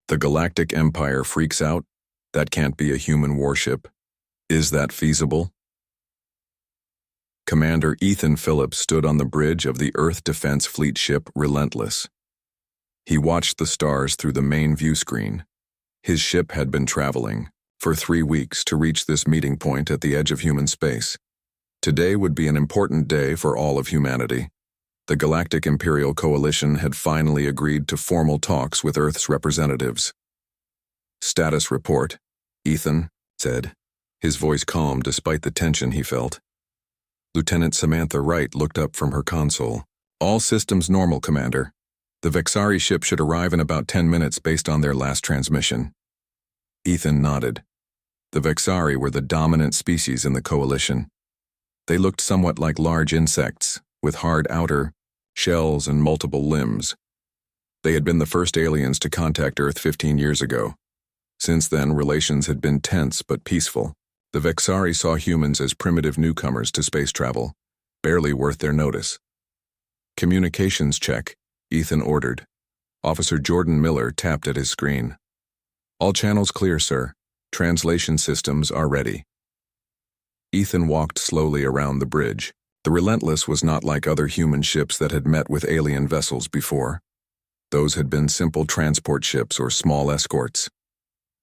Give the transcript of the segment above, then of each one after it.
The Galactic Empire freaks out. That can't be a human warship. Is that feasible? Commander Ethan Phillips stood on the bridge of the Earth Defense Fleet ship Relentless. He watched the stars through the main view screen. His ship had been traveling for 3 weeks to reach this meeting point at the edge of human space. Today would be an important day for all of humanity. The Galactic Imperial Coalition had finally agreed to formal talks with Earth's representatives. "Status report," Ethan said, his voice calm despite the tension he felt. Lieutenant Samantha Wright looked up from her console. "All systems normal, Commander. The Vexari ship should arrive in about 10 minutes based on their last transmission." Ethan nodded. The Vexari were the dominant species in the coalition. They looked somewhat like large insects, with hard outer shells and multiple limbs. They had been the first aliens to contact Earth 15 years ago. Since then, relations had been tense but peaceful. The Vexari saw humans as primitive newcomers to space travel, barely worth their notice. "Communications check," Ethan ordered. Officer Jordan Miller tapped at his screen. "All channels clear, sir. Translation systems are ready." Ethan walked slowly around the bridge. The Relentless was not like other human ships that had met with alien vessels before. Those had been simple transport ships or small escorts.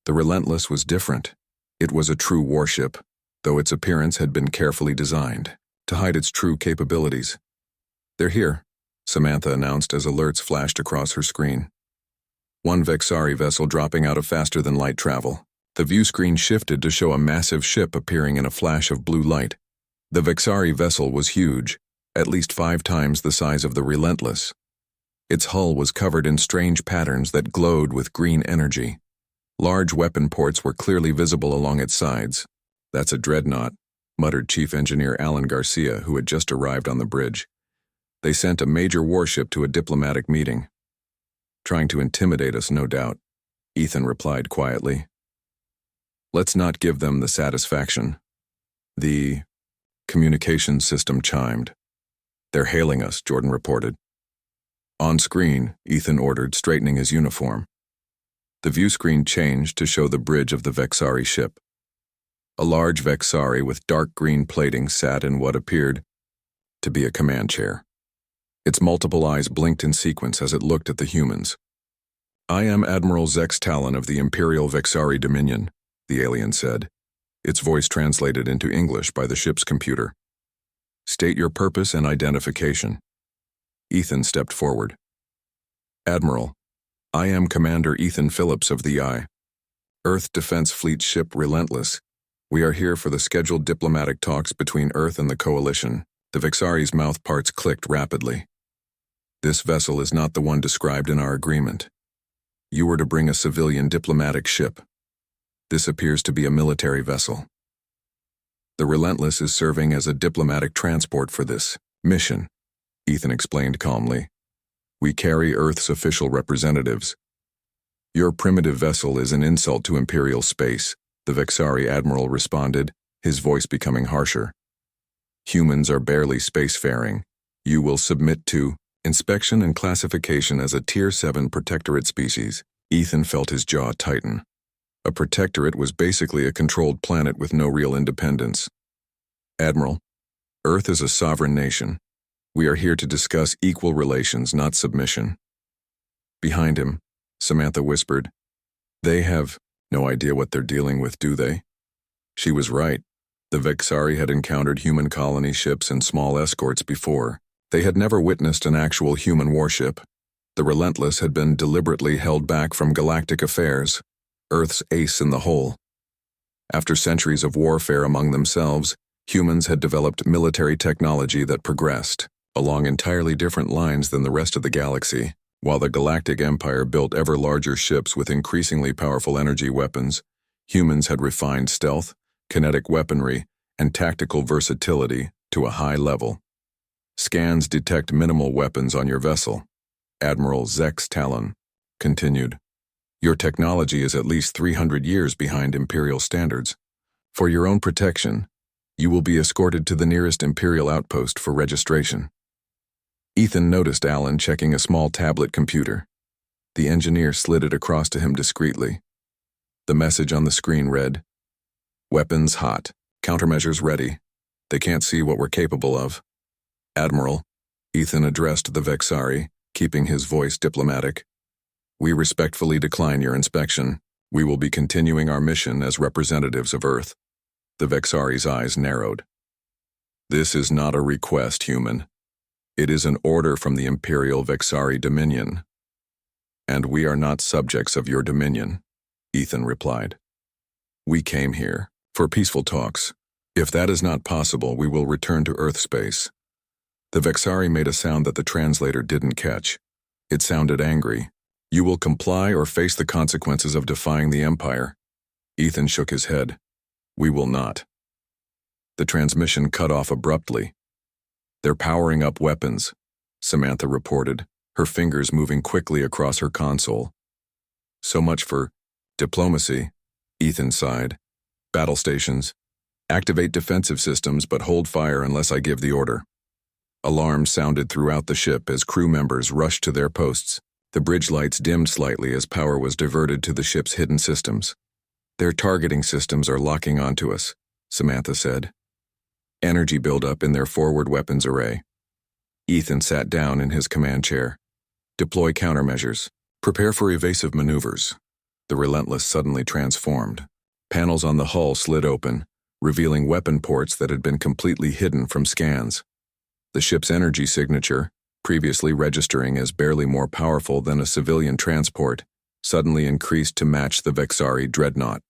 The Relentless was different. It was a true warship, though its appearance had been carefully designed to hide its true capabilities. "They're here," Samantha announced as alerts flashed across her screen. One Vexari vessel dropping out of faster-than-light travel. The view screen shifted to show a massive ship appearing in a flash of blue light. The Vexari vessel was huge, at least 5 times the size of the Relentless. Its hull was covered in strange patterns that glowed with green energy. Large weapon ports were clearly visible along its sides. "That's a dreadnought," muttered Chief Engineer Alan Garcia, who had just arrived on the bridge. "They sent a major warship to a diplomatic meeting." "Trying to intimidate us, no doubt," Ethan replied quietly. "Let's not give them the satisfaction." The communications system chimed. "They're hailing us," Jordan reported. "On screen," Ethan ordered, straightening his uniform. The view screen changed to show the bridge of the Vexari ship. A large Vexari with dark green plating sat in what appeared to be a command chair. Its multiple eyes blinked in sequence as it looked at the humans. "I am Admiral Zex Talon of the Imperial Vexari Dominion," the alien said, its voice translated into English by the ship's computer. "State your purpose and identification." Ethan stepped forward. "Admiral, I am Commander Ethan Phillips of the Earth Defense Fleet ship Relentless. We are here for the scheduled diplomatic talks between Earth and the Coalition." The Vexari's mouth parts clicked rapidly. "This vessel is not the one described in our agreement. You were to bring a civilian diplomatic ship. This appears to be a military vessel. The Relentless is serving as a diplomatic transport for this mission," Ethan explained calmly. "We carry Earth's official representatives. Your primitive vessel is an insult to Imperial space," the Vexari Admiral responded, his voice becoming harsher. "Humans are barely spacefaring. You will submit to inspection and classification as a Tier 7 protectorate species." Ethan felt his jaw tighten. A protectorate was basically a controlled planet with no real independence. "Admiral, Earth is a sovereign nation. We are here to discuss equal relations, not submission." Behind him, Samantha whispered, "They have no idea what they're dealing with, do they?" She was right. The Vexari had encountered human colony ships and small escorts before. They had never witnessed an actual human warship. The Relentless had been deliberately held back from galactic affairs, Earth's ace in the hole. After centuries of warfare among themselves, humans had developed military technology that progressed along entirely different lines than the rest of the galaxy. While the Galactic Empire built ever larger ships with increasingly powerful energy weapons, humans had refined stealth, kinetic weaponry, and tactical versatility to a high level. "Scans detect minimal weapons on your vessel," Admiral Zex Talon continued. "Your technology is at least 300 years behind Imperial standards. For your own protection, you will be escorted to the nearest Imperial outpost for registration." Ethan noticed Alan checking a small tablet computer. The engineer slid it across to him discreetly. The message on the screen read, "Weapons hot. Countermeasures ready. They can't see what we're capable of." "Admiral," Ethan addressed the Vexari, keeping his voice diplomatic, "we respectfully decline your inspection. We will be continuing our mission as representatives of Earth." The Vexari's eyes narrowed. "This is not a request, human. It is an order from the Imperial Vexari Dominion. And we are not subjects of your dominion," Ethan replied. "We came here for peaceful talks. If that is not possible, we will return to Earth space." The Vexari made a sound that the translator didn't catch. It sounded angry. "You will comply or face the consequences of defying the Empire." Ethan shook his head. "We will not." The transmission cut off abruptly. "They're powering up weapons," Samantha reported, her fingers moving quickly across her console. "So much for diplomacy," Ethan sighed. "Battle stations. Activate defensive systems but hold fire unless I give the order." Alarms sounded throughout the ship as crew members rushed to their posts. The bridge lights dimmed slightly as power was diverted to the ship's hidden systems. "Their targeting systems are locking onto us," Samantha said. "Energy buildup in their forward weapons array." Ethan sat down in his command chair. "Deploy countermeasures. Prepare for evasive maneuvers." The Relentless suddenly transformed. Panels on the hull slid open, revealing weapon ports that had been completely hidden from scans. The ship's energy signature, previously registering as barely more powerful than a civilian transport, suddenly increased to match the Vexari dreadnought.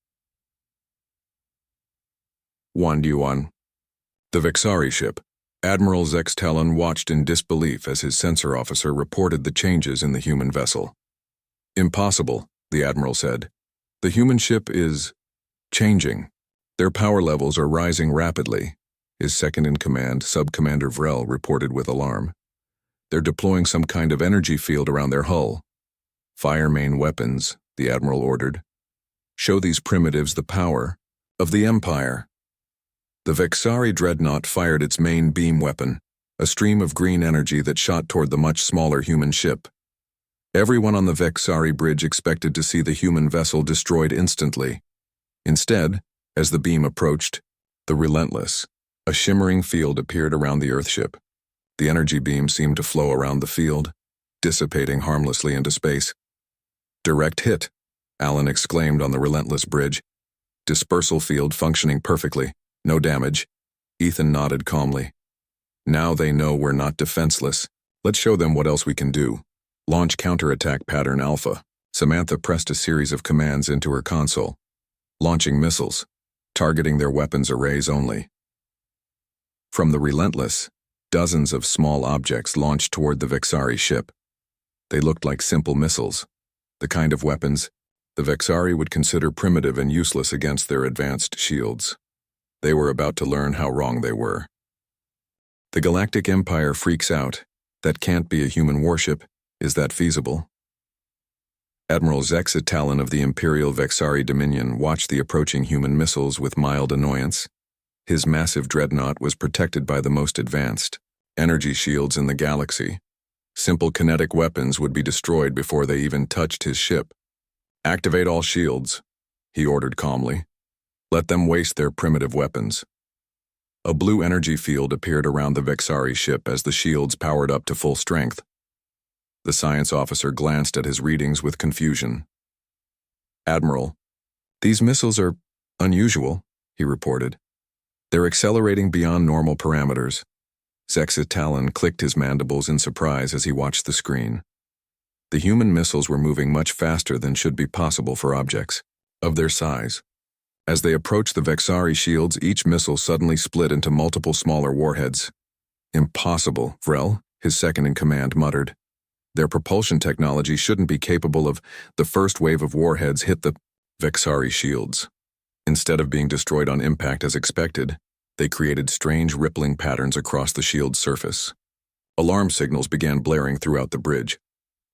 1D1. The Vexari ship. Admiral Zex Talon watched in disbelief as his sensor officer reported the changes in the human vessel. "Impossible," the Admiral said. "The human ship is changing. Their power levels are rising rapidly." His second-in-command, Sub-Commander Vrel, reported with alarm. "They're deploying some kind of energy field around their hull." "Fire main weapons," the Admiral ordered. "Show these primitives the power of the Empire." The Vexari dreadnought fired its main beam weapon, a stream of green energy that shot toward the much smaller human ship. Everyone on the Vexari bridge expected to see the human vessel destroyed instantly. Instead, as the beam approached, the Relentless, a shimmering field appeared around the Earthship. The energy beam seemed to flow around the field, dissipating harmlessly into space. "Direct hit," Alan exclaimed on the Relentless bridge. "Dispersal field functioning perfectly. No damage." Ethan nodded calmly. "Now they know we're not defenseless. Let's show them what else we can do. Launch counterattack pattern Alpha." Samantha pressed a series of commands into her console. "Launching missiles. Targeting their weapons arrays only." From the Relentless, dozens of small objects launched toward the Vexari ship. They looked like simple missiles, the kind of weapons the Vexari would consider primitive and useless against their advanced shields. They were about to learn how wrong they were. The Galactic Empire freaks out. That can't be a human warship. Is that feasible? Admiral Zex Talon of the Imperial Vexari Dominion watched the approaching human missiles with mild annoyance. His massive dreadnought was protected by the most advanced energy shields in the galaxy. Simple kinetic weapons would be destroyed before they even touched his ship. "Activate all shields," he ordered calmly. "Let them waste their primitive weapons." A blue energy field appeared around the Vexari ship as the shields powered up to full strength. The science officer glanced at his readings with confusion. "Admiral, these missiles are unusual," he reported. "They're accelerating beyond normal parameters." Zex Talon clicked his mandibles in surprise as he watched the screen. The human missiles were moving much faster than should be possible for objects of their size. As they approached the Vexari shields, each missile suddenly split into multiple smaller warheads. "Impossible," Vrel, his second-in-command, muttered. "Their propulsion technology shouldn't be capable of..." The first wave of warheads hit the Vexari shields. Instead of being destroyed on impact as expected, they created strange rippling patterns across the shield's surface. Alarm signals began blaring throughout the bridge.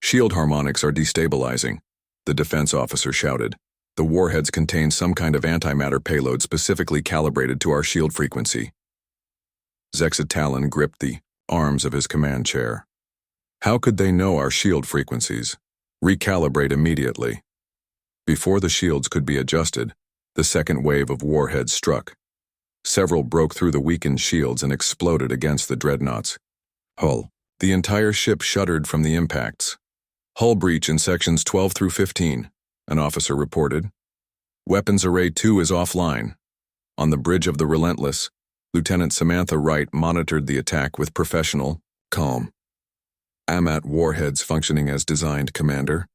"Shield harmonics are destabilizing," the defense officer shouted. "The warheads contain some kind of antimatter payload specifically calibrated to our shield frequency." Zex Talon gripped the arms of his command chair. "How could they know our shield frequencies?" Recalibrate immediately. Before the shields could be adjusted, the second wave of warheads struck. Several broke through the weakened shields and exploded against the dreadnought's hull. The entire ship shuddered from the impacts. Hull breach in sections 12 through 15, an officer reported. Weapons Array 2 is offline. On the bridge of the Relentless, Lieutenant Samantha Wright monitored the attack with professional calm. AMAT warheads functioning as designed, Commander.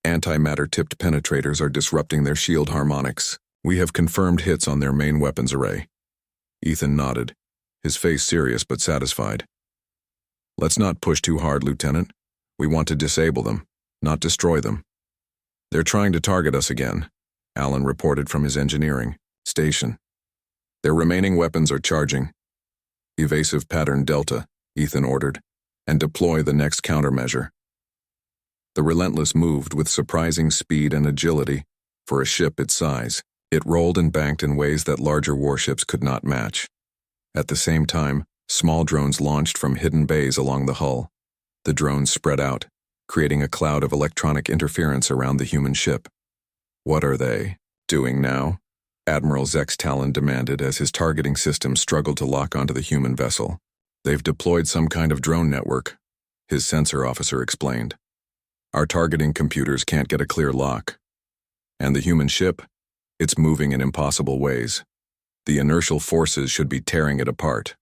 Antimatter-tipped penetrators are disrupting their shield harmonics. We have confirmed hits on their main weapons array. Ethan nodded, his face serious but satisfied. Let's not push too hard, Lieutenant. We want to disable them, not destroy them. They're trying to target us again, Alan reported from his engineering station. Their remaining weapons are charging. Evasive pattern Delta, Ethan ordered, and deploy the next countermeasure. The Relentless moved with surprising speed and agility for a ship its size. It rolled and banked in ways that larger warships could not match. At the same time, small drones launched from hidden bays along the hull. The drones spread out, creating a cloud of electronic interference around the human ship. What are they doing now? Admiral Zex Talon demanded as his targeting system struggled to lock onto the human vessel. They've deployed some kind of drone network, his sensor officer explained. Our targeting computers can't get a clear lock. And the human ship? It's moving in impossible ways. The inertial forces should be tearing it apart.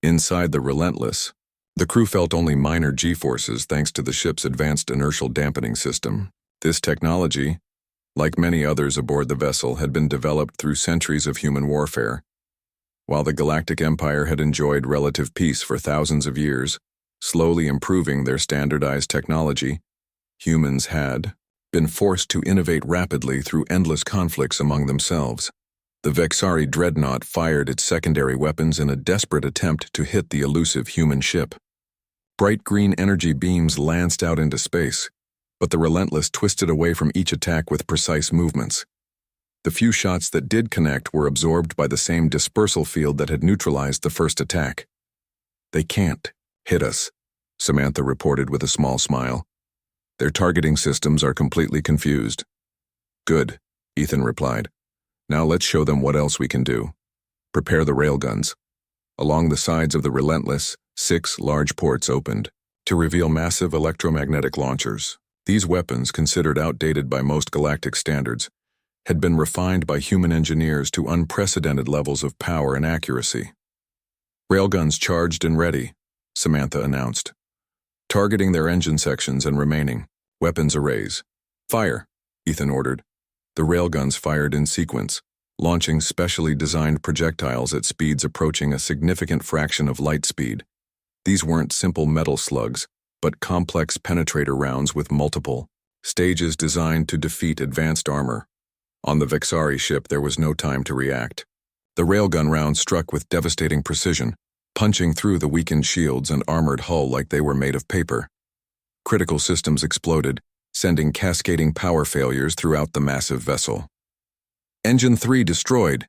Inside the Relentless, the crew felt only minor G-forces thanks to the ship's advanced inertial dampening system. This technology, like many others aboard the vessel, had been developed through centuries of human warfare. While the Galactic Empire had enjoyed relative peace for thousands of years, slowly improving their standardized technology, humans had been forced to innovate rapidly through endless conflicts among themselves. The Vexari dreadnought fired its secondary weapons in a desperate attempt to hit the elusive human ship. Bright green energy beams lanced out into space, but the Relentless twisted away from each attack with precise movements. The few shots that did connect were absorbed by the same dispersal field that had neutralized the first attack. They can't hit us, Samantha reported with a small smile. Their targeting systems are completely confused. Good, Ethan replied. Now let's show them what else we can do. Prepare the railguns. Along the sides of the Relentless, 6 large ports opened to reveal massive electromagnetic launchers. These weapons, considered outdated by most galactic standards, had been refined by human engineers to unprecedented levels of power and accuracy. Railguns charged and ready, Samantha announced, targeting their engine sections and remaining weapons arrays. Fire, Ethan ordered. The railguns fired in sequence, launching specially designed projectiles at speeds approaching a significant fraction of light speed. These weren't simple metal slugs, but complex penetrator rounds with multiple stages designed to defeat advanced armor. On the Vexari ship, there was no time to react. The railgun rounds struck with devastating precision, punching through the weakened shields and armored hull like they were made of paper. Critical systems exploded, sending cascading power failures throughout the massive vessel. Engine 3 destroyed,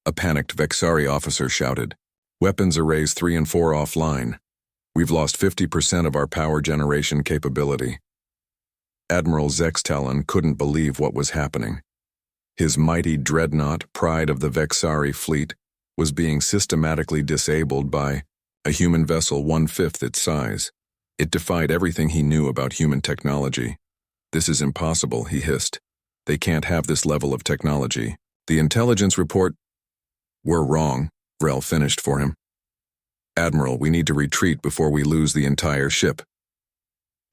a panicked Vexari officer shouted. Weapons arrays 3 and 4 offline. We've lost 50% of our power generation capability. Admiral Zex Talon couldn't believe what was happening. His mighty dreadnought, pride of the Vexari fleet, was being systematically disabled by a human vessel 1/5 its size. It defied everything he knew about human technology. This is impossible, he hissed. They can't have this level of technology. The intelligence report... We're wrong, Vrel finished for him. Admiral, we need to retreat before we lose the entire ship.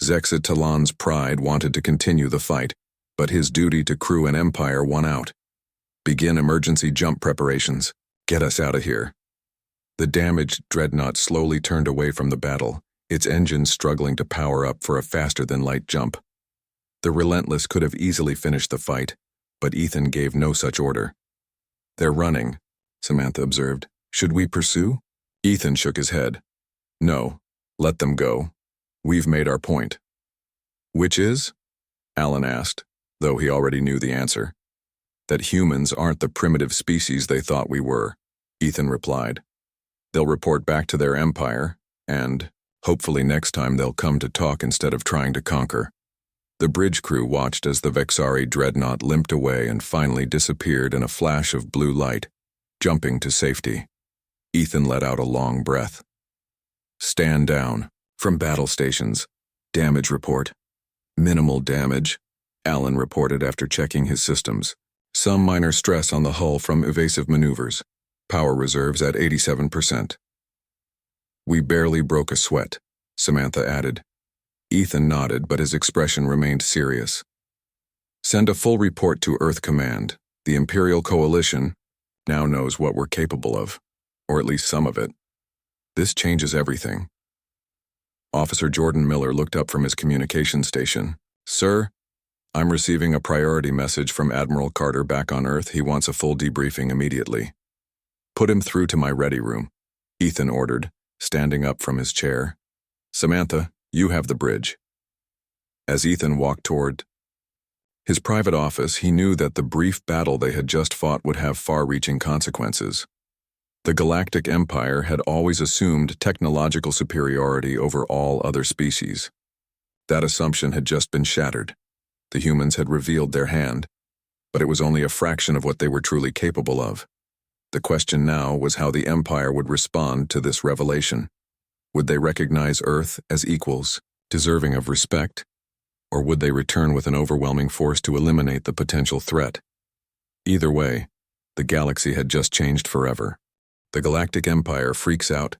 Zexa Talon's pride wanted to continue the fight, but his duty to crew and Empire won out. Begin emergency jump preparations. Get us out of here. The damaged dreadnought slowly turned away from the battle, its engines struggling to power up for a faster-than-light jump. The Relentless could have easily finished the fight, but Ethan gave no such order. They're running, Samantha observed. Should we pursue? Ethan shook his head. No, let them go. We've made our point. Which is? Alan asked, though he already knew the answer. That humans aren't the primitive species they thought we were, Ethan replied. They'll report back to their empire, and hopefully next time they'll come to talk instead of trying to conquer. The bridge crew watched as the Vexari dreadnought limped away and finally disappeared in a flash of blue light, jumping to safety. Ethan let out a long breath. Stand down. From battle stations. Damage report. Minimal damage, Alan reported after checking his systems. Some minor stress on the hull from evasive maneuvers. Power reserves at 87%. We barely broke a sweat, Samantha added. Ethan nodded, but his expression remained serious. Send a full report to Earth Command. The Imperial Coalition now knows what we're capable of, or at least some of it. This changes everything. Officer Jordan Miller looked up from his communication station. Sir, I'm receiving a priority message from Admiral Carter back on Earth. He wants a full debriefing immediately. Put him through to my ready room, Ethan ordered, standing up from his chair. Samantha, you have the bridge. As Ethan walked toward his private office, he knew that the brief battle they had just fought would have far-reaching consequences. The Galactic Empire had always assumed technological superiority over all other species. That assumption had just been shattered. The humans had revealed their hand, but it was only a fraction of what they were truly capable of. The question now was how the Empire would respond to this revelation. Would they recognize Earth as equals, deserving of respect, or would they return with an overwhelming force to eliminate the potential threat? Either way, the galaxy had just changed forever. The Galactic Empire freaks out.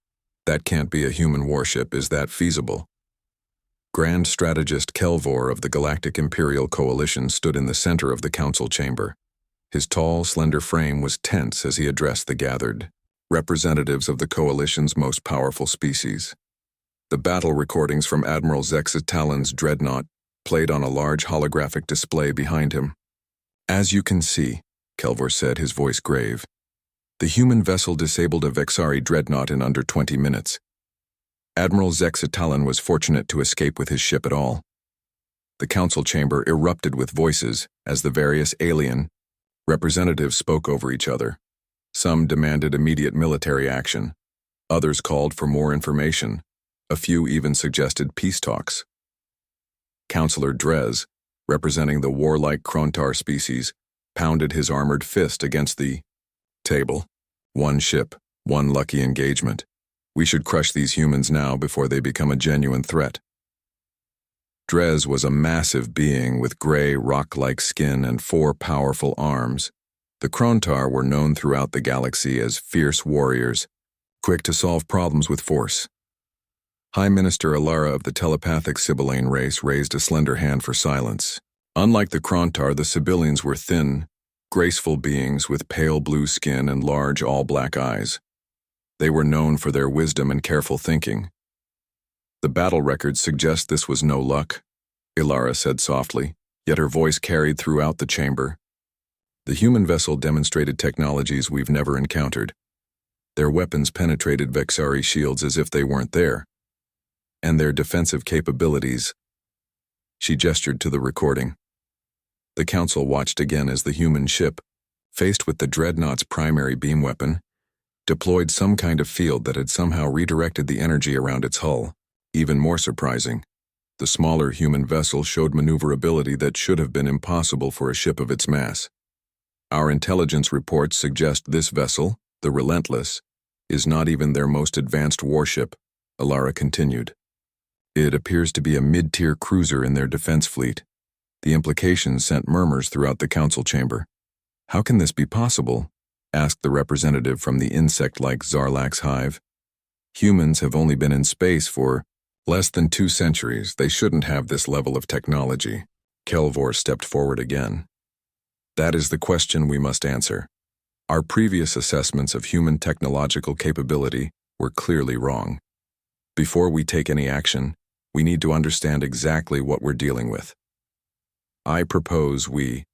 That can't be a human warship. Is that feasible? Grand Strategist Kelvor of the Galactic Imperial Coalition stood in the center of the council chamber. His tall, slender frame was tense as he addressed the gathered representatives of the Coalition's most powerful species. The battle recordings from Admiral Zexitalan's dreadnought played on a large holographic display behind him. As you can see, Kelvor said, his voice grave, the human vessel disabled a Vexari dreadnought in under 20 minutes. Admiral Zexitalan was fortunate to escape with his ship at all. The council chamber erupted with voices as the various alien representatives spoke over each other. Some demanded immediate military action. Others called for more information. A few even suggested peace talks. Councillor Drez, representing the warlike Krontar species, pounded his armored fist against the table. One ship, one lucky engagement. We should crush these humans now before they become a genuine threat. Drez was a massive being with gray, rock-like skin and 4 powerful arms. The Krontar were known throughout the galaxy as fierce warriors, quick to solve problems with force. High Minister Alara of the telepathic Sibyllane race raised a slender hand for silence. Unlike the Krontar, the Sibyllines were thin, graceful beings with pale blue skin and large all-black eyes. They were known for their wisdom and careful thinking. The battle records suggest this was no luck, Ilara said softly, yet her voice carried throughout the chamber. The human vessel demonstrated technologies we've never encountered. Their weapons penetrated Vexari shields as if they weren't there. And their defensive capabilities. She gestured to the recording. The council watched again as the human ship, faced with the dreadnought's primary beam weapon, deployed some kind of field that had somehow redirected the energy around its hull. Even more surprising, the smaller human vessel showed maneuverability that should have been impossible for a ship of its mass. Our intelligence reports suggest this vessel, the Relentless, is not even their most advanced warship, Alara continued. It appears to be a mid-tier cruiser in their defense fleet. The implications sent murmurs throughout the council chamber. How can this be possible? Asked the representative from the insect-like Zarlax hive. Humans have only been in space for less than 2 centuries. They shouldn't have this level of technology. Kelvor stepped forward again. That is the question we must answer. Our previous assessments of human technological capability were clearly wrong. Before we take any action, we need to understand exactly what we're dealing with. I propose we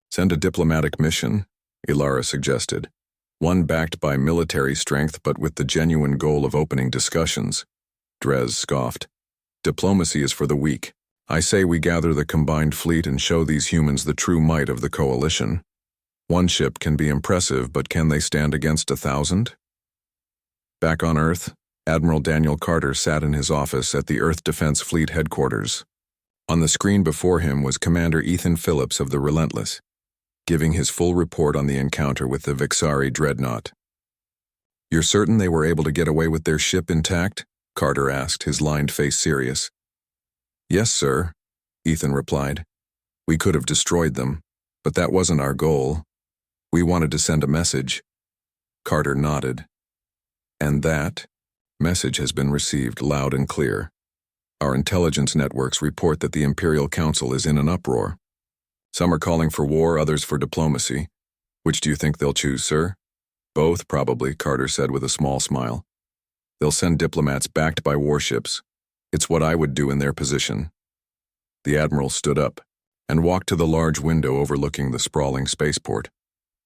send a diplomatic mission, Ilara suggested. One backed by military strength but with the genuine goal of opening discussions. Drez scoffed. Diplomacy is for the weak. I say we gather the combined fleet and show these humans the true might of the coalition. One ship can be impressive, but can they stand against 1,000? Back on Earth, Admiral Daniel Carter sat in his office at the Earth Defense Fleet headquarters. On the screen before him was Commander Ethan Phillips of the Relentless, giving his full report on the encounter with the Vexari dreadnought. "You're certain they were able to get away with their ship intact?" Carter asked, his lined face serious. "Yes, sir," Ethan replied. "We could have destroyed them, but that wasn't our goal. We wanted to send a message." Carter nodded. "And that message has been received loud and clear. Our intelligence networks report that the Imperial Council is in an uproar. Some are calling for war, others for diplomacy. Which do you think they'll choose, sir?" "Both, probably," Carter said with a small smile. "They'll send diplomats backed by warships. It's what I would do in their position." The Admiral stood up and walked to the large window overlooking the sprawling spaceport.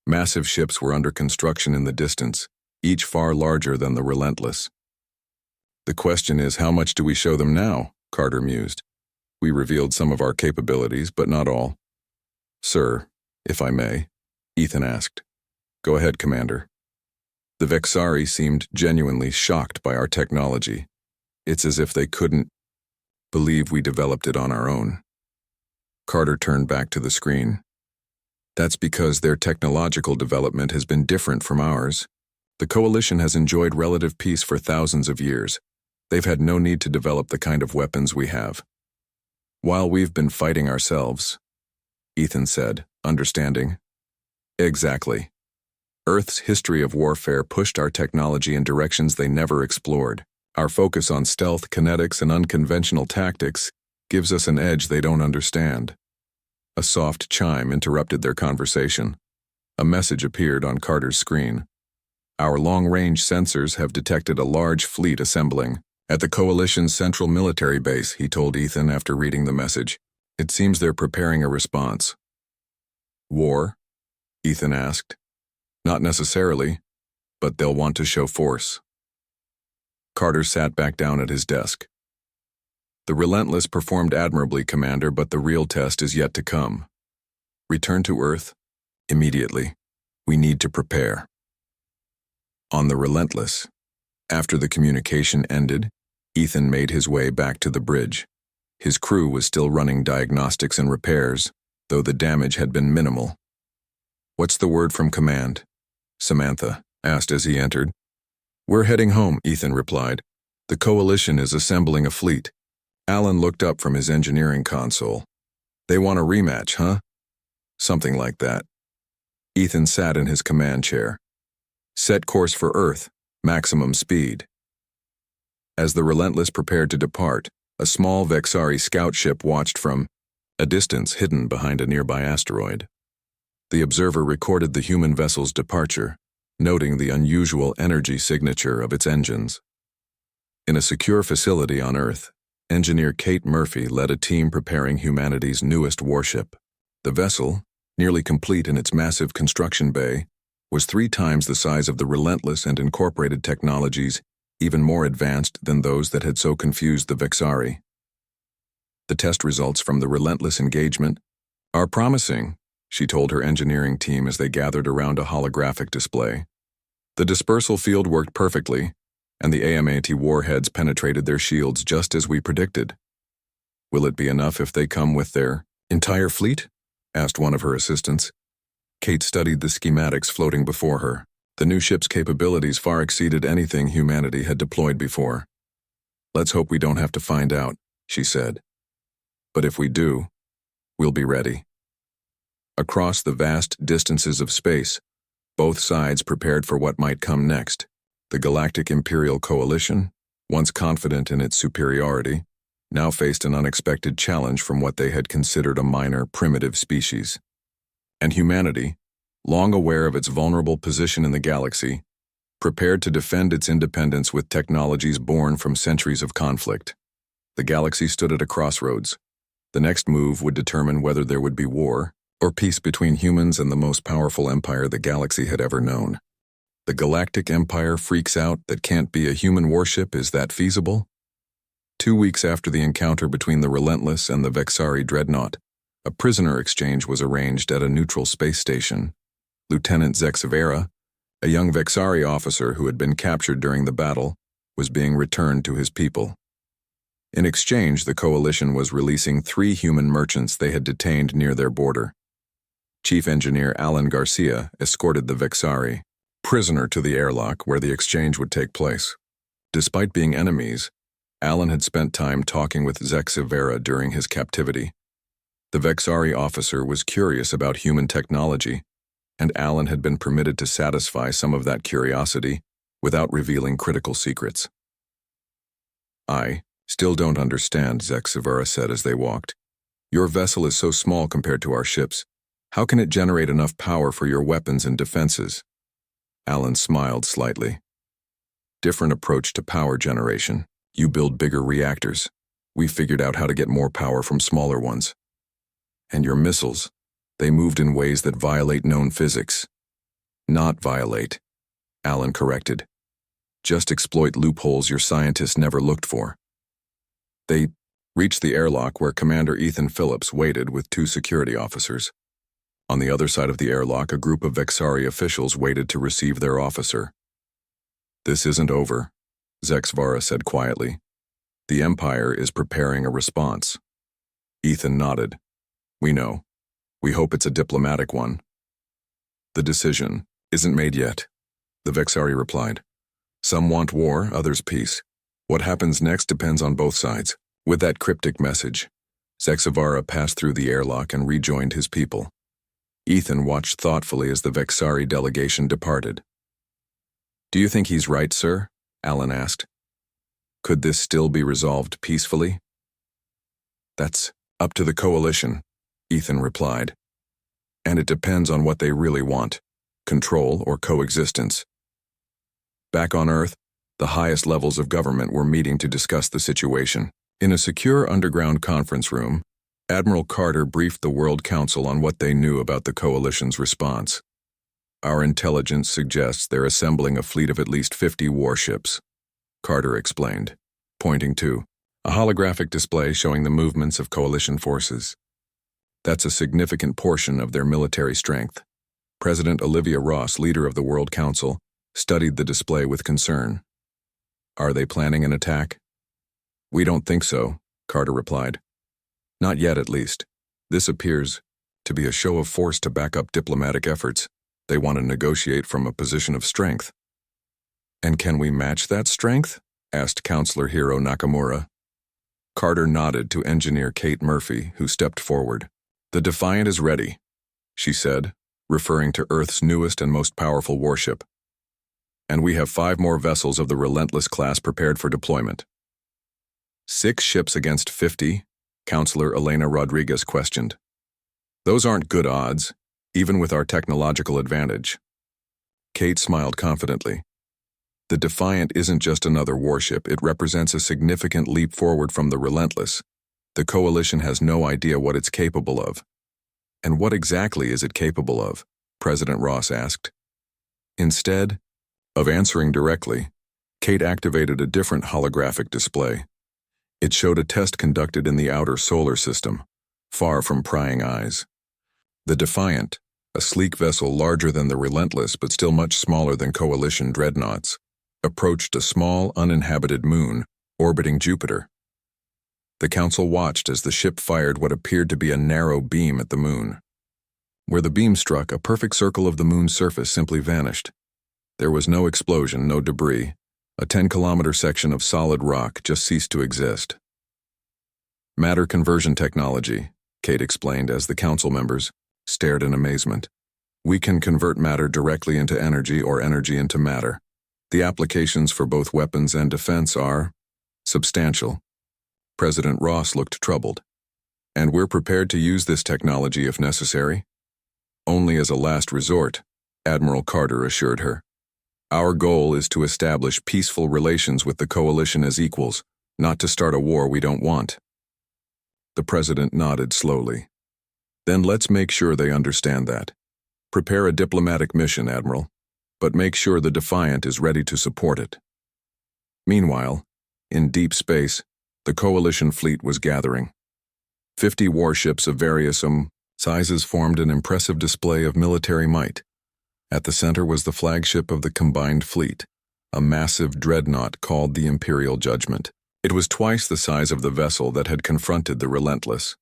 Massive ships were under construction in the distance, each far larger than the Relentless. "The question is, how much do we show them now?" Carter mused. "We revealed some of our capabilities, but not all." "Sir, if I may," Ethan asked. "Go ahead, Commander." The Vexari seemed genuinely shocked by our technology. It's as if they couldn't believe we developed it on our own. Carter turned back to the screen. "That's because their technological development has been different from ours. The Coalition has enjoyed relative peace for thousands of years. They've had no need to develop the kind of weapons we have. While we've been fighting ourselves," Ethan said, understanding. "Exactly. Earth's history of warfare pushed our technology in directions they never explored. Our focus on stealth, kinetics, and unconventional tactics gives us an edge they don't understand." A soft chime interrupted their conversation. A message appeared on Carter's screen. "Our long-range sensors have detected a large fleet assembling at the Coalition's central military base," he told Ethan after reading the message. "It seems they're preparing a response." "War?" Ethan asked. "Not necessarily, but they'll want to show force." Carter sat back down at his desk. "The Relentless performed admirably, Commander, but the real test is yet to come. Return to Earth immediately. We need to prepare." On the Relentless, after the communication ended, Ethan made his way back to the bridge. His crew was still running diagnostics and repairs, though the damage had been minimal. "What's the word from command?" Samantha asked as he entered. "We're heading home," Ethan replied. "The Coalition is assembling a fleet." Alan looked up from his engineering console. "They want a rematch, huh?" "Something like that." Ethan sat in his command chair. "Set course for Earth, maximum speed." As the Relentless prepared to depart, a small Vexari scout ship watched from a distance hidden behind a nearby asteroid. The observer recorded the human vessel's departure, noting the unusual energy signature of its engines. In a secure facility on Earth, engineer Kate Murphy led a team preparing humanity's newest warship. The vessel, nearly complete in its massive construction bay, was 3 times the size of the Relentless and incorporated technologies even more advanced than those that had so confused the Vexari. "The test results from the Relentless engagement are promising," she told her engineering team as they gathered around a holographic display. "The dispersal field worked perfectly, and the AMAT warheads penetrated their shields just as we predicted." "Will it be enough if they come with their entire fleet?" asked one of her assistants. Kate studied the schematics floating before her. The new ship's capabilities far exceeded anything humanity had deployed before. "Let's hope we don't have to find out," she said. "But if we do, we'll be ready." Across the vast distances of space, both sides prepared for what might come next. The Galactic Imperial Coalition, once confident in its superiority, now faced an unexpected challenge from what they had considered a minor, primitive species. And humanity, long aware of its vulnerable position in the galaxy, prepared to defend its independence with technologies born from centuries of conflict. The galaxy stood at a crossroads. The next move would determine whether there would be war or peace between humans and the most powerful empire the galaxy had ever known. The Galactic Empire freaks out that can't be a human warship. Is that feasible? 2 weeks after the encounter between the Relentless and the Vexari dreadnought, a prisoner exchange was arranged at a neutral space station. Lieutenant Zexavera, a young Vexari officer who had been captured during the battle, was being returned to his people. In exchange, the coalition was releasing 3 human merchants they had detained near their border. Chief Engineer Alan Garcia escorted the Vexari prisoner to the airlock where the exchange would take place. Despite being enemies, Alan had spent time talking with Zexivera during his captivity. The Vexari officer was curious about human technology, and Alan had been permitted to satisfy some of that curiosity without revealing critical secrets. "I still don't understand," Zexivera said as they walked. "Your vessel is so small compared to our ships. How can it generate enough power for your weapons and defenses?" Alan smiled slightly. "Different approach to power generation. You build bigger reactors. We figured out how to get more power from smaller ones. And your missiles, they moved in ways that violate known physics." "Not violate," Alan corrected. "Just exploit loopholes your scientists never looked for." They reached the airlock where Commander Ethan Phillips waited with 2 security officers. On the other side of the airlock, a group of Vexari officials waited to receive their officer. "This isn't over," Zexivera said quietly. "The Empire is preparing a response." Ethan nodded. "We know. We hope it's a diplomatic one." "The decision isn't made yet," the Vexari replied. "Some want war, others peace. What happens next depends on both sides." With that cryptic message, Zexivera passed through the airlock and rejoined his people. Ethan watched thoughtfully as the Vexari delegation departed. "Do you think he's right, sir?" Alan asked. "Could this still be resolved peacefully?" "That's up to the coalition," Ethan replied. "And it depends on what they really want, control or coexistence." Back on Earth, the highest levels of government were meeting to discuss the situation. In a secure underground conference room, Admiral Carter briefed the World Council on what they knew about the coalition's response. "Our intelligence suggests they're assembling a fleet of at least 50 warships," Carter explained, pointing to a holographic display showing the movements of coalition forces. "That's a significant portion of their military strength." President Olivia Ross, leader of the World Council, studied the display with concern. "Are they planning an attack?" "We don't think so," Carter replied. "Not yet, at least. This appears to be a show of force to back up diplomatic efforts. They want to negotiate from a position of strength." "And can we match that strength?" asked Counselor Hiro Nakamura. Carter nodded to Engineer Kate Murphy, who stepped forward. "The Defiant is ready," she said, referring to Earth's newest and most powerful warship. "And we have 5 more vessels of the Relentless class prepared for deployment." 6 ships against 50? Counselor Elena Rodriguez questioned. "Those aren't good odds, even with our technological advantage." Kate smiled confidently. "The Defiant isn't just another warship, it represents a significant leap forward from the Relentless. The coalition has no idea what it's capable of." "And what exactly is it capable of?" President Ross asked. Instead of answering directly, Kate activated a different holographic display. It showed a test conducted in the outer solar system, far from prying eyes. The Defiant, a sleek vessel larger than the Relentless but still much smaller than coalition dreadnoughts, approached a small, uninhabited moon orbiting Jupiter. The Council watched as the ship fired what appeared to be a narrow beam at the moon. Where the beam struck, a perfect circle of the moon's surface simply vanished. There was no explosion, no debris. A 10-kilometer section of solid rock just ceased to exist. "Matter conversion technology," Kate explained as the Council members stared in amazement. "We can convert matter directly into energy or energy into matter. The applications for both weapons and defense are substantial." President Ross looked troubled. "And we're prepared to use this technology if necessary?" "Only as a last resort," Admiral Carter assured her. "Our goal is to establish peaceful relations with the coalition as equals, not to start a war we don't want." The president nodded slowly. "Then let's make sure they understand that. Prepare a diplomatic mission, Admiral, but make sure the Defiant is ready to support it." Meanwhile, in deep space, the coalition fleet was gathering. 50 warships of various sizes formed an impressive display of military might. At the center was the flagship of the combined fleet, a massive dreadnought called the Imperial Judgment. It was twice the size of the vessel that had confronted the Relentless.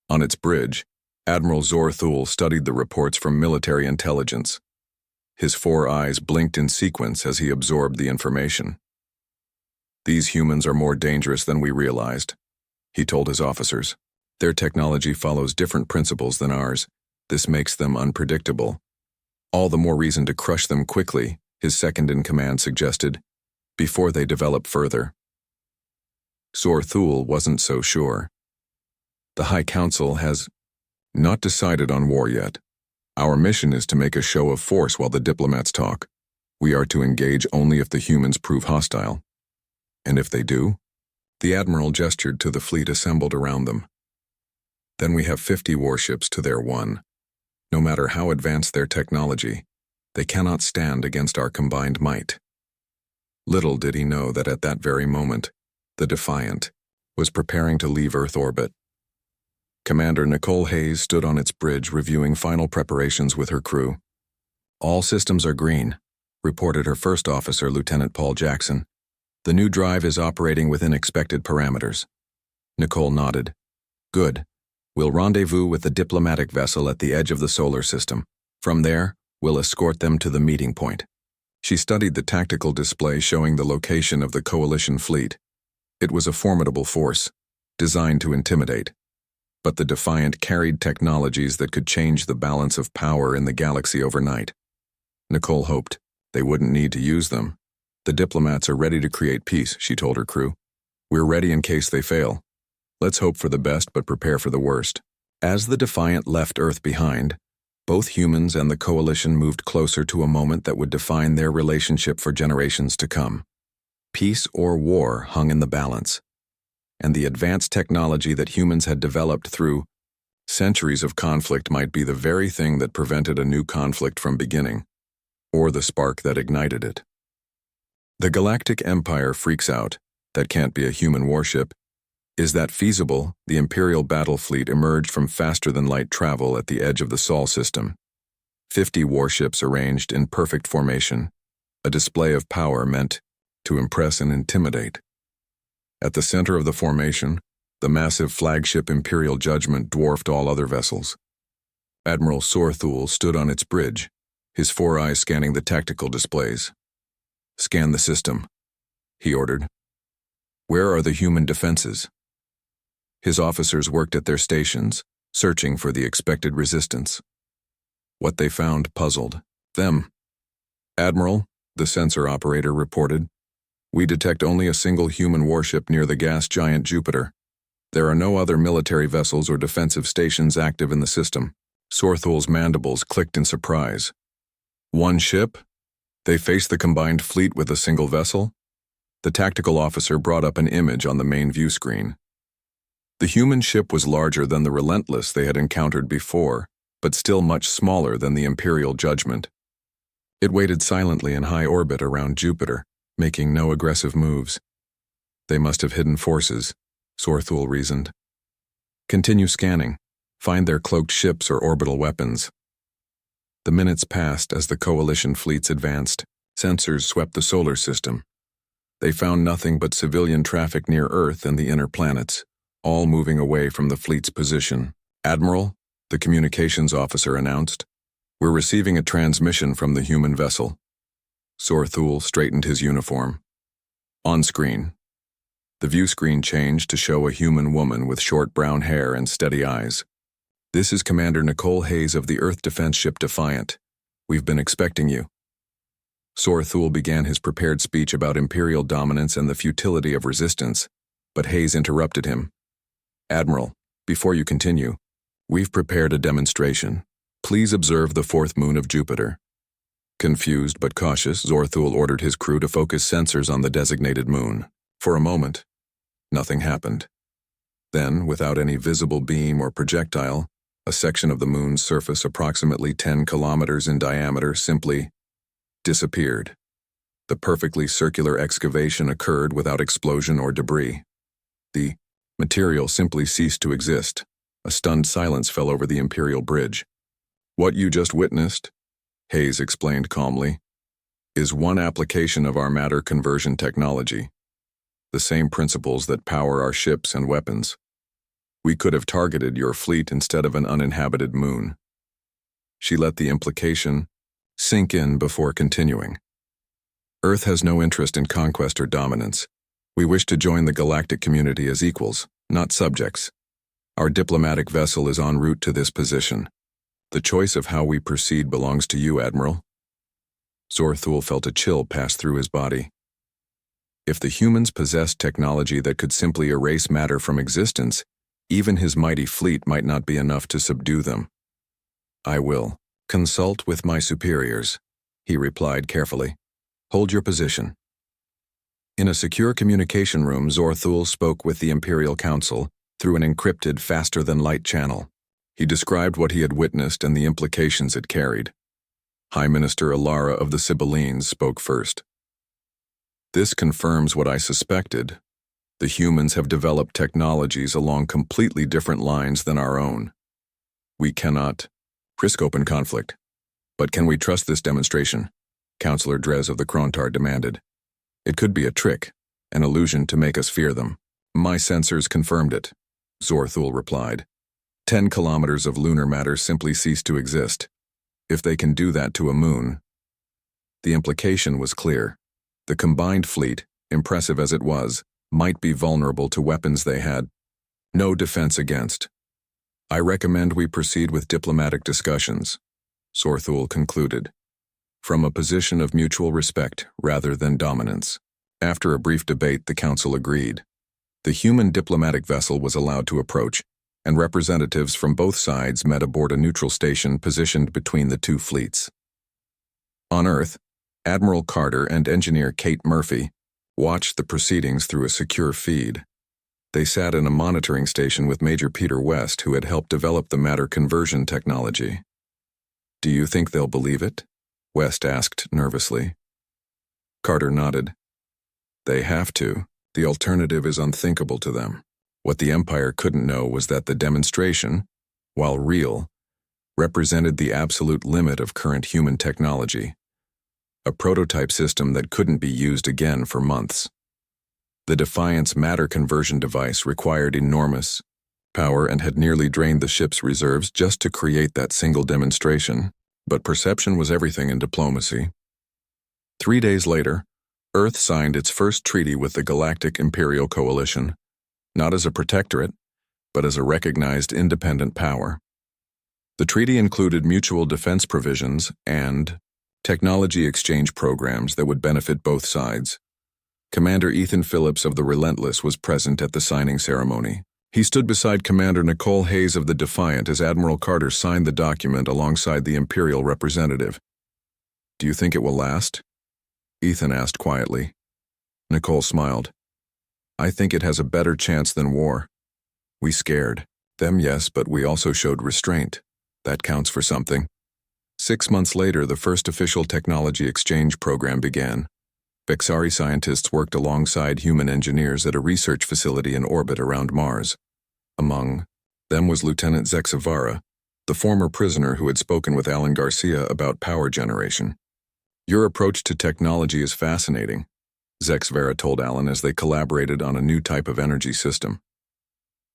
On its bridge, Admiral Zorthul studied the reports from military intelligence. His 4 eyes blinked in sequence as he absorbed the information. "These humans are more dangerous than we realized," he told his officers. "Their technology follows different principles than ours. This makes them unpredictable. All the more reason to crush them quickly," his second-in-command suggested, "before they develop further." Zorthul wasn't so sure. "The High Council has not decided on war yet. Our mission is to make a show of force while the diplomats talk. We are to engage only if the humans prove hostile. And if they do?" The Admiral gestured to the fleet assembled around them. "Then we have 50 warships to their 1. No matter how advanced their technology, they cannot stand against our combined might." Little did he know that at that very moment, the Defiant was preparing to leave Earth orbit. Commander Nicole Hayes stood on its bridge reviewing final preparations with her crew. "All systems are green," reported her first officer, Lieutenant Paul Jackson. "The new drive is operating within expected parameters." Nicole nodded. "Good. We'll rendezvous with the diplomatic vessel at the edge of the solar system. From there, we'll escort them to the meeting point." She studied the tactical display showing the location of the Coalition fleet. It was a formidable force, designed to intimidate. But the Defiant carried technologies that could change the balance of power in the galaxy overnight. Nicole hoped they wouldn't need to use them. "The diplomats are ready to create peace," she told her crew. "We're ready in case they fail. Let's hope for the best but prepare for the worst." As the Defiant left Earth behind, both humans and the Coalition moved closer to a moment that would define their relationship for generations to come. Peace or war hung in the balance, and the advanced technology that humans had developed through centuries of conflict might be the very thing that prevented a new conflict from beginning, or the spark that ignited it. The Galactic Empire freaks out. That can't be a human warship. Is that feasible? The Imperial battle fleet emerged from faster-than-light travel at the edge of the Sol system. 50 warships arranged in perfect formation, a display of power meant to impress and intimidate. At the center of the formation, the massive flagship Imperial Judgment dwarfed all other vessels. Admiral Zorthul stood on its bridge, his 4 eyes scanning the tactical displays. "Scan the system," he ordered. "Where are the human defenses?" His officers worked at their stations, searching for the expected resistance. What they found puzzled them. "Admiral," the sensor operator reported, "we detect only a single human warship near the gas giant Jupiter. There are no other military vessels or defensive stations active in the system." Zorthul's mandibles clicked in surprise. "One ship? They faced the combined fleet with a single vessel?" The tactical officer brought up an image on the main view screen. The human ship was larger than the Relentless they had encountered before, but still much smaller than the Imperial Judgment. It waited silently in high orbit around Jupiter, making no aggressive moves. "They must have hidden forces," Zorthul reasoned. "Continue scanning. Find their cloaked ships or orbital weapons." The minutes passed as the Coalition fleets advanced. Sensors swept the solar system. They found nothing but civilian traffic near Earth and the inner planets, all moving away from the fleet's position. "Admiral," the communications officer announced, "we're receiving a transmission from the human vessel." Zorthul straightened his uniform. On screen. The view screen changed to show a human woman with short brown hair and steady eyes. "This is Commander Nicole Hayes of the Earth defense ship Defiant. We've been expecting you." Zorthul began his prepared speech about Imperial dominance and the futility of resistance, but Hayes interrupted him. "Admiral, before you continue, we've prepared a demonstration. Please observe the 4th moon of Jupiter." Confused but cautious, Zorthul ordered his crew to focus sensors on the designated moon. For a moment, nothing happened. Then, without any visible beam or projectile, a section of the moon's surface approximately 10 kilometers in diameter simply disappeared. The perfectly circular excavation occurred without explosion or debris. The material simply ceased to exist. A stunned silence fell over the Imperial bridge. "What you just witnessed," Hayes explained calmly, "is one application of our matter conversion technology. the same principles that power our ships and weapons. We could have targeted your fleet instead of an uninhabited moon." She let the implication sink in before continuing. "Earth has no interest in conquest or dominance. We wish to join the galactic community as equals, not subjects. Our diplomatic vessel is en route to this position. The choice of how we proceed belongs to you, Admiral." Zorthul felt a chill pass through his body. If the humans possessed technology that could simply erase matter from existence, even his mighty fleet might not be enough to subdue them. "I will consult with my superiors," he replied carefully. "Hold your position." In a secure communication room, Zorthul spoke with the Imperial Council through an encrypted, faster-than-light channel. He described what he had witnessed and the implications it carried. High Minister Alara of the Sibyllines spoke first. "This confirms what I suspected. The humans have developed technologies along completely different lines than our own. We cannot risk open conflict. But can we trust this demonstration?" Councillor Drez of the Krontar demanded. "It could be a trick, an illusion to make us fear them." "My sensors confirmed it," Zorthul replied. 10 kilometers of lunar matter simply cease to exist. If they can do that to a moon. The implication was clear. The combined fleet, impressive as it was, might be vulnerable to weapons they had no defense against. "I recommend we proceed with diplomatic discussions," Zorthul concluded, "from a position of mutual respect rather than dominance." After a brief debate, the council agreed. The human diplomatic vessel was allowed to approach, and representatives from both sides met aboard a neutral station positioned between the two fleets. On Earth, Admiral Carter and Engineer Kate Murphy watched the proceedings through a secure feed. They sat in a monitoring station with Major Peter West, who had helped develop the matter conversion technology. "Do you think they'll believe it?" West asked nervously. Carter nodded. "They have to. The alternative is unthinkable to them." What the Empire couldn't know was that the demonstration, while real, represented the absolute limit of current human technology. A prototype system that couldn't be used again for months. The Defiant's matter conversion device required enormous power and had nearly drained the ship's reserves just to create that single demonstration, but perception was everything in diplomacy. 3 days later, Earth signed its first treaty with the Galactic Imperial Coalition, not as a protectorate, but as a recognized independent power. The treaty included mutual defense provisions and technology exchange programs that would benefit both sides. Commander Ethan Phillips of the Relentless was present at the signing ceremony. He stood beside Commander Nicole Hayes of the Defiant as Admiral Carter signed the document alongside the Imperial representative. "Do you think it will last?" Ethan asked quietly. Nicole smiled. "I think it has a better chance than war. We scared them, yes, but we also showed restraint. That counts for something." 6 months later, the first official technology exchange program began. Vexari scientists worked alongside human engineers at a research facility in orbit around Mars. Among them was Lieutenant Zexavara, the former prisoner who had spoken with Alan Garcia about power generation. "Your approach to technology is fascinating," Zexavara told Alan as they collaborated on a new type of energy system.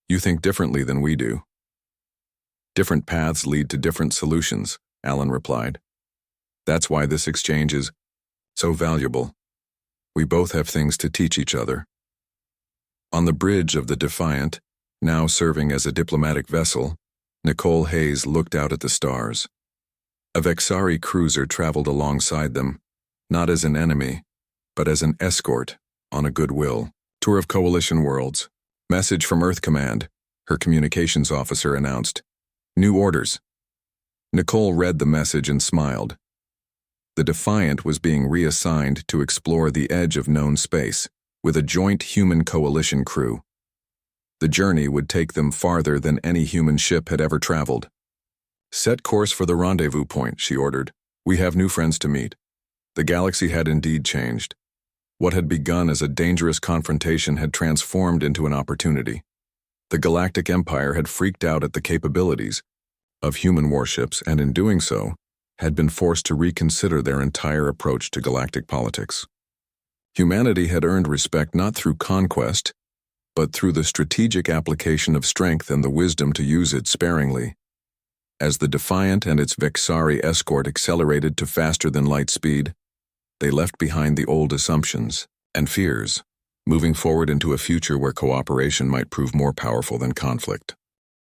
"You think differently than we do." "Different paths lead to different solutions," Alan replied. "That's why this exchange is so valuable. We both have things to teach each other." On the bridge of the Defiant, now serving as a diplomatic vessel, Nicole Hayes looked out at the stars. A Vexari cruiser traveled alongside them, not as an enemy, but as an escort on a goodwill tour of Coalition worlds. "Message from Earth Command," her communications officer announced. "New orders." Nicole read the message and smiled. The Defiant was being reassigned to explore the edge of known space with a joint human coalition crew. The journey would take them farther than any human ship had ever traveled. "Set course for the rendezvous point," she ordered. "We have new friends to meet." The galaxy had indeed changed. What had begun as a dangerous confrontation had transformed into an opportunity. The Galactic Empire had freaked out at the capabilities of human warships, and in doing so, had been forced to reconsider their entire approach to galactic politics. Humanity had earned respect not through conquest, but through the strategic application of strength and the wisdom to use it sparingly. As the Defiant and its Vexari escort accelerated to faster-than-light speed, they left behind the old assumptions and fears, moving forward into a future where cooperation might prove more powerful than conflict.